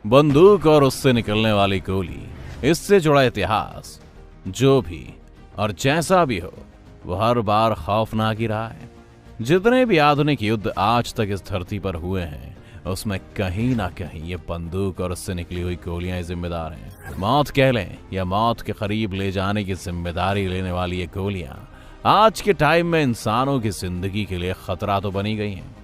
बंदूक और उससे निकलने वाली गोली, इससे जुड़ा इतिहास जो भी और जैसा भी हो वो हर बार खौफनाक ही रहा है। जितने भी आधुनिक युद्ध आज तक इस धरती पर हुए हैं उसमें कहीं ना कहीं ये बंदूक और उससे निकली हुई गोलियां जिम्मेदार हैं। मौत कह लें या मौत के करीब ले जाने की जिम्मेदारी लेने वाली ये गोलियां आज के टाइम में इंसानों की जिंदगी के लिए खतरा तो बनी गई हैं।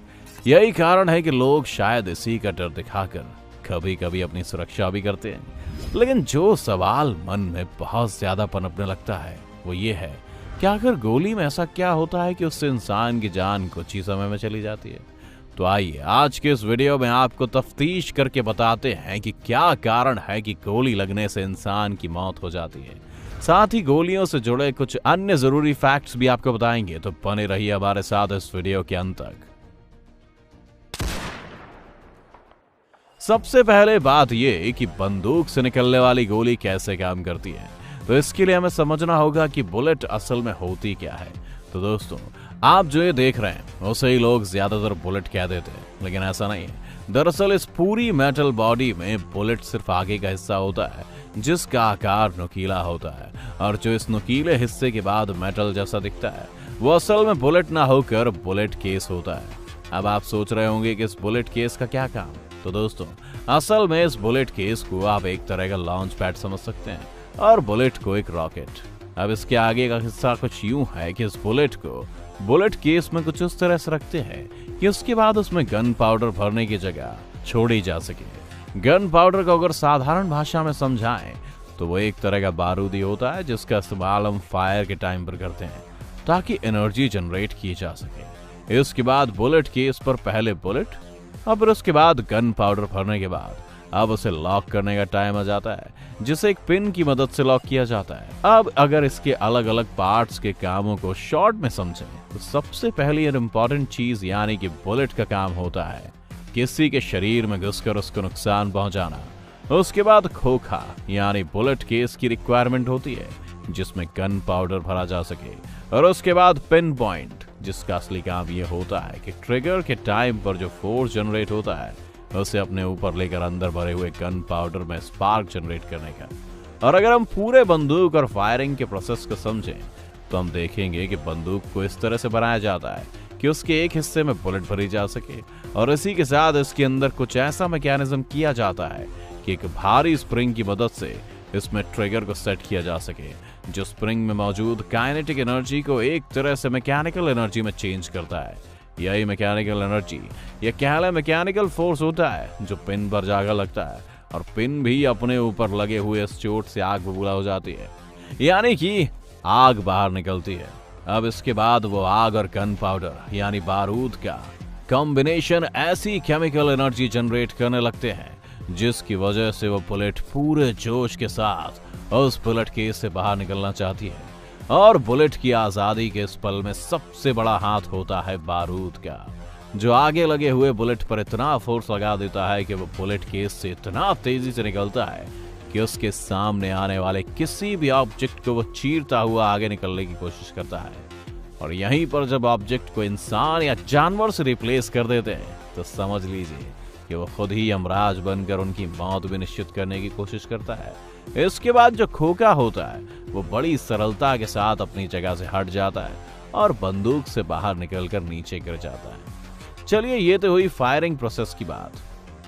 यही कारण है कि लोग शायद इसी का डर दिखाकर कभी कभी अपनी सुरक्षा भी करते हैं। लेकिन जो सवाल मन में बहुत ज्यादा पनपने लगता है वो ये है कि आखिर गोली में ऐसा क्या होता है कि उससे इंसान की जान कुछ ही समय में चली जाती है। तो आइए आज के इस वीडियो में आपको तफ्तीश करके बताते हैं कि क्या कारण है कि गोली लगने से इंसान की मौत हो जाती है। साथ ही गोलियों से जुड़े कुछ अन्य जरूरी फैक्ट्स भी आपको बताएंगे, तो बने रहिए हमारे साथ इस वीडियो के अंत तक। सबसे पहले बात यह कि बंदूक से निकलने वाली गोली कैसे काम करती है, तो इसके लिए हमें समझना होगा कि बुलेट असल में होती क्या है। तो दोस्तों, आप जो ये देख रहे हैं उसे ही लोग ज्यादातर बुलेट कह देते हैं, लेकिन ऐसा नहीं है। दरअसल इस पूरी मेटल बॉडी में बुलेट सिर्फ आगे का हिस्सा होता है जिसका आकार नुकीला होता है, और जो इस नुकीले हिस्से के बाद मेटल जैसा दिखता है वो असल में बुलेट ना होकर बुलेट केस होता है। अब आप सोच रहे होंगे कि इस बुलेट केस का क्या काम। तो दोस्तों, असल में इस बुलेट केस को आप एक तरह का लॉन्च पैड समझ सकते हैं और बुलेट को एक रॉकेट। अब इसके आगे का हिस्सा कुछ यूं है कि इस बुलेट को बुलेट केस में कुछ उस तरह से रखते हैं कि उसके बाद उसमें गन पाउडर भरने की जगह छोड़ी जा सके। गन पाउडर को अगर साधारण भाषा में समझाएं तो वो एक तरह का बारूदी होता है जिसका इस्तेमाल हम फायर के टाइम पर करते हैं ताकि एनर्जी जनरेट की जा सके। इसके बाद बुलेट केस पर पहले बुलेट और फिर उसके बाद गन पाउडर भरने के बाद अब उसे लॉक करने का टाइम आ जाता है जिसे एक पिन की मदद से लॉक किया जाता है। अब अगर इसके अलग अलग पार्ट्स के कामों को शॉर्ट में समझें तो सबसे पहली और इम्पोर्टेंट चीज यानी कि बुलेट का काम होता है किसी के शरीर में घुसकर उसको नुकसान पहुंचाना। उसके बाद खोखा यानी बुलेट केस की रिक्वायरमेंट होती है जिसमें गन पाउडर भरा जा सके, और उसके बाद पिन पॉइंट जिसका असली काम यह होता है कि ट्रिगर के टाइम पर जो फोर्स जनरेट होता है उसे अपने ऊपर लेकर अंदर भरे हुए गन पाउडर में स्पार्क जनरेट करने का। और अगर हम पूरे बंदूक और फायरिंग के प्रोसेस को समझें तो हम देखेंगे कि बंदूक को इस तरह से बनाया जाता है कि उसके एक हिस्से में बुलेट भरी जा सके, और इसी के साथ इसके अंदर कुछ ऐसा मैकेनिज्म किया जाता है कि एक भारी स्प्रिंग की मदद से इसमें ट्रिगर को सेट किया जा सके, जो स्प्रिंग में मौजूद काइनेटिक एनर्जी को एक तरह से मैकेनिकल एनर्जी में चेंज करता है। यही मैकेनिकल एनर्जी या कहले मैकेनिकल फोर्स होता है जो पिन पर जाकर लगता है, और पिन भी अपने ऊपर लगे हुए इस चोट से आग बबूला हो जाती है, यानी कि आग बाहर निकलती है। अब इसके बाद वो आग और गन पाउडर यानी बारूद का कॉम्बिनेशन ऐसी केमिकल एनर्जी जनरेट करने लगते हैं जिसकी वजह से वो बुलेट पूरे जोश के साथ उस बुलेट केस से बाहर निकलना चाहती है। और बुलेट की आजादी के इस पल में सबसे बड़ा हाथ होता है बारूद का, जो आगे लगे हुए बुलेट पर इतना फोर्स लगा देता है कि वो बुलेट केस से इतना तेजी से निकलता है कि उसके सामने आने वाले किसी भी ऑब्जेक्ट को वो चीरता हुआ आगे निकलने की कोशिश करता है। और यहीं पर जब ऑब्जेक्ट को इंसान या जानवर से रिप्लेस कर देते हैं तो समझ लीजिए कि वो खुद ही यमराज बनकर उनकी मौत भी निश्चित करने की कोशिश करता है। इसके बाद जो खोखा होता है वो बड़ी सरलता के साथ अपनी जगह से हट जाता है और बंदूक से बाहर निकलकर नीचे गिर जाता है। चलिए, ये तो हुई फायरिंग प्रोसेस की बात।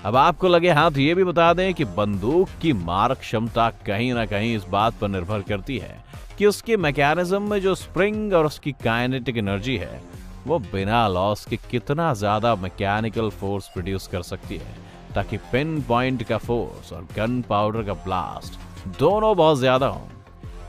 अब आपको लगे हाथ ये भी बता दें कि बंदूक की मारक क्षमता कहीं ना कहीं इस बात पर निर्भर करती है कि उसके मैकेनिज्म में जो स्प्रिंग और उसकी काइनेटिक एनर्जी है वो बिना लॉस के कितना ज्यादा मैकेनिकल फोर्स प्रोड्यूस कर सकती है ताकि पिन पॉइंट का फोर्स और गन पाउडर का ब्लास्ट दोनों बहुत ज्यादा हों।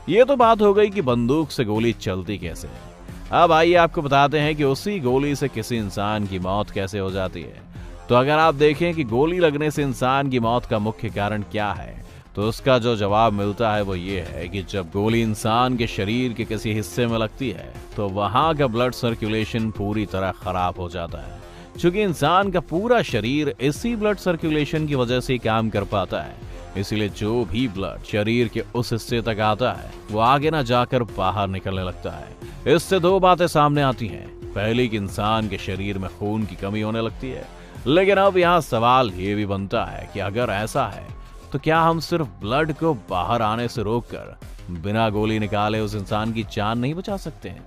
ये तो बात हो गई कि बंदूक से गोली चलती कैसे है। अब आइए आपको बताते हैं कि उसी गोली से किसी इंसान की मौत कैसे हो जाती है। तो अगर आप देखें कि गोली लगने से इंसान की मौत का मुख्य कारण क्या है, तो उसका जो जवाब मिलता है वो ये है कि जब गोली इंसान के शरीर के किसी हिस्से में लगती है तो वहां का ब्लड सर्कुलेशन पूरी तरह खराब हो जाता है। क्योंकि इंसान का पूरा शरीर इसी ब्लड सर्कुलेशन की वजह से ही काम कर पाता है, इसलिए जो भी ब्लड शरीर के उस हिस्से तक आता है वो आगे ना जाकर बाहर निकलने लगता है। इससे दो बातें सामने आती हैं। पहली कि इंसान के शरीर में खून की कमी होने लगती है, लेकिन अब यहाँ सवाल ये भी बनता है कि अगर ऐसा है तो क्या हम सिर्फ ब्लड को बाहर आने से रोककर बिना गोली निकाले उस इंसान की जान नहीं बचा सकते हैं?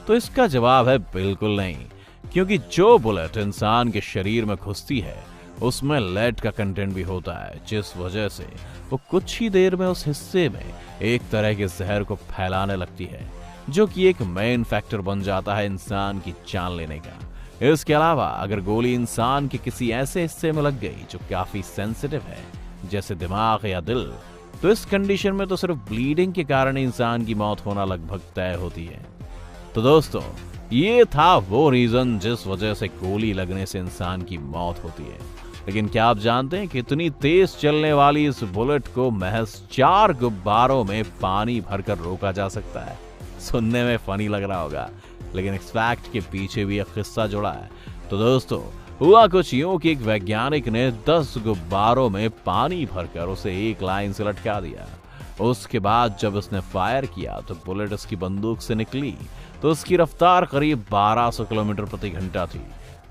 तो इसका जवाब है बिल्कुल नहीं, क्योंकि जो बुलेट इंसान के शरीर में घुसती है उसमें लेड का कंटेंट भी होता है, जिस वजह से वो कुछ ही देर में उस हिस्से में एक तरह के जहर को फैलाने लगती है, जो कि एक मेन फैक्टर बन जाता है इंसान की जान लेने का। इसके अलावा अगर गोली इंसान के किसी ऐसे हिस्से में लग गई जो काफी सेंसिटिव है, जैसे दिमाग या दिल, तो इस कंडीशन में तो सिर्फ ब्लीडिंग के कारण इंसान की मौत होना लगभग तय होती है। तो दोस्तों, ये था वो रीजन जिस वजह से गोली लगने से इंसान की मौत होती है। लेकिन क्या आप जानते हैं कि इतनी तेज चलने वाली इस बुलेट को महज 4 गुब्बारों में पानी भरकर रोका जा सकता है? सुनने में फनी लग रहा होगा, लेकिन इस फैक्ट के पीछे भी एक किस्सा जुड़ा है। तो दोस्तों, हुआ कुछ यूं कि एक वैज्ञानिक ने 10 गुब्बारों में पानी भरकर उसे एक लाइन से लटका दिया। उसके बाद जब उसने फायर किया तो बुलेट उसकी बंदूक से निकली तो उसकी रफ्तार करीब 1200 किलोमीटर प्रति घंटा थी।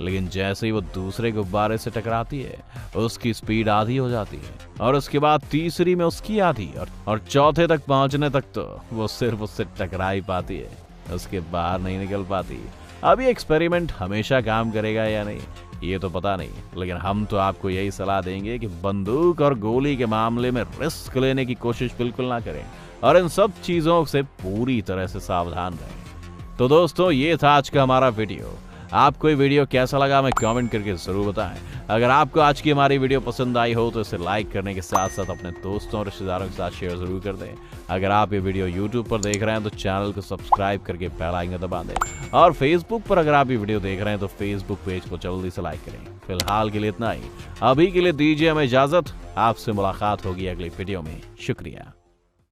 लेकिन जैसे ही वो दूसरे गुब्बारे से टकराती है उसकी स्पीड आधी हो जाती है, और उसके बाद तीसरी में उसकी आधी, और चौथे तक पहुंचने तक तो वो सिर्फ उससे टकरा ही पाती है, उसके बाहर नहीं निकल पाती। अब ये एक्सपेरिमेंट हमेशा काम करेगा या नहीं ये तो पता नहीं, लेकिन हम तो आपको यही सलाह देंगे कि बंदूक और गोली के मामले में रिस्क लेने की कोशिश बिल्कुल ना करें और इन सब चीजों से पूरी तरह से सावधान रहें। तो दोस्तों, ये था आज का हमारा वीडियो। आपको ये वीडियो कैसा लगा हमें कमेंट करके जरूर बताएं। अगर आपको आज की हमारी वीडियो पसंद आई हो तो इसे लाइक करने के साथ साथ अपने दोस्तों और रिश्तेदारों के साथ शेयर जरूर कर दें। अगर आप ये वीडियो YouTube पर देख रहे हैं तो चैनल को सब्सक्राइब करके बेल आइकन दबा दें, और Facebook पर अगर आप ये वीडियो देख रहे हैं तो Facebook पेज को जल्दी से लाइक करें। फिलहाल के लिए इतना ही, अभी के लिए दीजिए हमें इजाजत। आपसे मुलाकात होगी अगली वीडियो में। शुक्रिया।